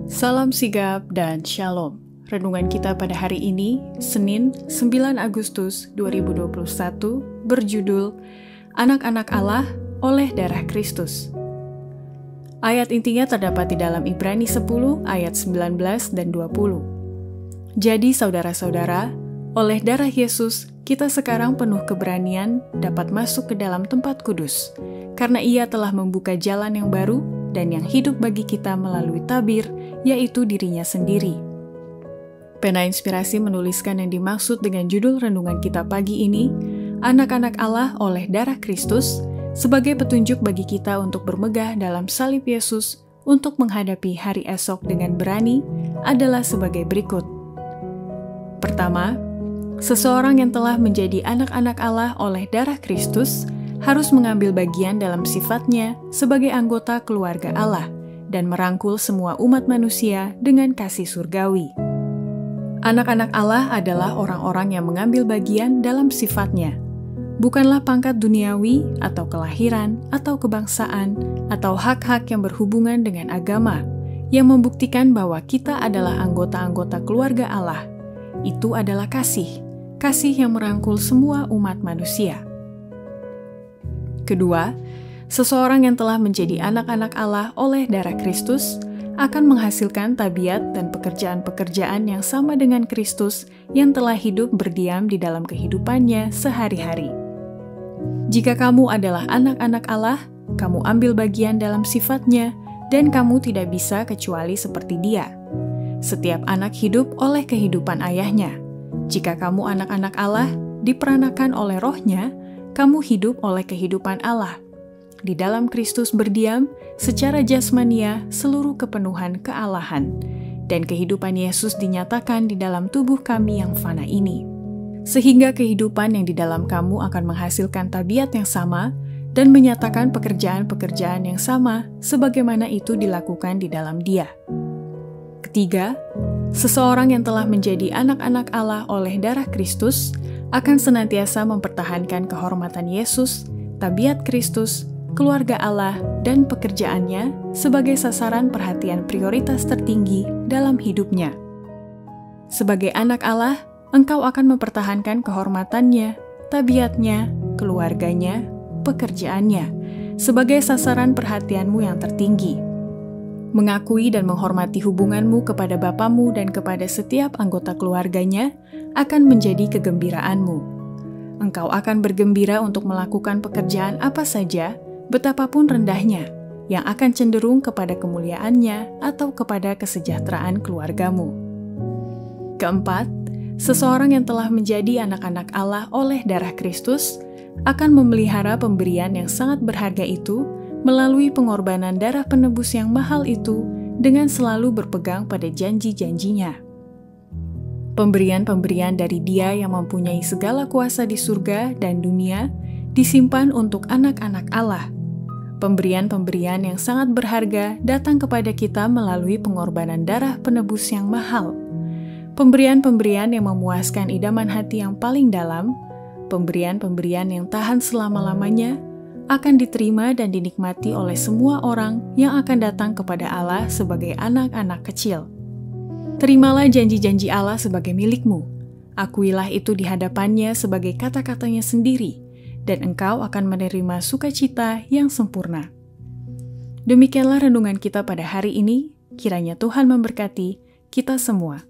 Salam sigap dan shalom. Renungan kita pada hari ini, Senin 9 Agustus 2021, berjudul Anak-anak Allah oleh darah Kristus. Ayat intinya terdapat di dalam Ibrani 10 ayat 19 dan 20. Jadi saudara-saudara, oleh darah Yesus, kita sekarang penuh keberanian dapat masuk ke dalam tempat kudus, karena Ia telah membuka jalan yang baru dan yang hidup bagi kita melalui tabir, yaitu dirinya sendiri. Pena Inspirasi menuliskan yang dimaksud dengan judul renungan kita pagi ini, Anak-anak Allah oleh darah Kristus, sebagai petunjuk bagi kita untuk bermegah dalam salib Yesus untuk menghadapi hari esok dengan berani adalah sebagai berikut. Pertama, seseorang yang telah menjadi anak-anak Allah oleh darah Kristus harus mengambil bagian dalam sifatnya sebagai anggota keluarga Allah dan merangkul semua umat manusia dengan kasih surgawi. Anak-anak Allah adalah orang-orang yang mengambil bagian dalam sifatnya, bukanlah pangkat duniawi atau kelahiran atau kebangsaan atau hak-hak yang berhubungan dengan agama yang membuktikan bahwa kita adalah anggota-anggota keluarga Allah. Itu adalah kasih yang merangkul semua umat manusia. Kedua, seseorang yang telah menjadi anak-anak Allah oleh darah Kristus akan menghasilkan tabiat dan pekerjaan-pekerjaan yang sama dengan Kristus yang telah hidup berdiam di dalam kehidupannya sehari-hari. Jika kamu adalah anak-anak Allah, kamu ambil bagian dalam sifatnya dan kamu tidak bisa kecuali seperti Dia. Setiap anak hidup oleh kehidupan ayahnya. Jika kamu anak-anak Allah, diperanakan oleh Roh-Nya, kamu hidup oleh kehidupan Allah. Di dalam Kristus berdiam, secara jasmania seluruh kepenuhan kealahan, dan kehidupan Yesus dinyatakan di dalam tubuh kami yang fana ini. Sehingga kehidupan yang di dalam kamu akan menghasilkan tabiat yang sama dan menyatakan pekerjaan-pekerjaan yang sama sebagaimana itu dilakukan di dalam Dia. Ketiga, seseorang yang telah menjadi anak-anak Allah oleh darah Kristus akan senantiasa mempertahankan kehormatan Yesus, tabiat Kristus, keluarga Allah, dan pekerjaannya sebagai sasaran perhatian prioritas tertinggi dalam hidupnya. Sebagai anak Allah, engkau akan mempertahankan kehormatannya, tabiatnya, keluarganya, pekerjaannya, sebagai sasaran perhatianmu yang tertinggi. Mengakui dan menghormati hubunganmu kepada bapamu dan kepada setiap anggota keluarganya akan menjadi kegembiraanmu. Engkau akan bergembira untuk melakukan pekerjaan apa saja, betapapun rendahnya, yang akan cenderung kepada kemuliaannya atau kepada kesejahteraan keluargamu. Keempat, seseorang yang telah menjadi anak-anak Allah oleh darah Kristus akan memelihara pemberian yang sangat berharga itu melalui pengorbanan darah penebus yang mahal itu dengan selalu berpegang pada janji-janjinya. Pemberian-pemberian dari Dia yang mempunyai segala kuasa di surga dan dunia disimpan untuk anak-anak Allah. Pemberian-pemberian yang sangat berharga datang kepada kita melalui pengorbanan darah penebus yang mahal. Pemberian-pemberian yang memuaskan idaman hati yang paling dalam, pemberian-pemberian yang tahan selama-lamanya, akan diterima dan dinikmati oleh semua orang yang akan datang kepada Allah sebagai anak-anak kecil. Terimalah janji-janji Allah sebagai milikmu. Akuilah itu di hadapannya sebagai kata-katanya sendiri, dan engkau akan menerima sukacita yang sempurna. Demikianlah renungan kita pada hari ini. Kiranya Tuhan memberkati kita semua.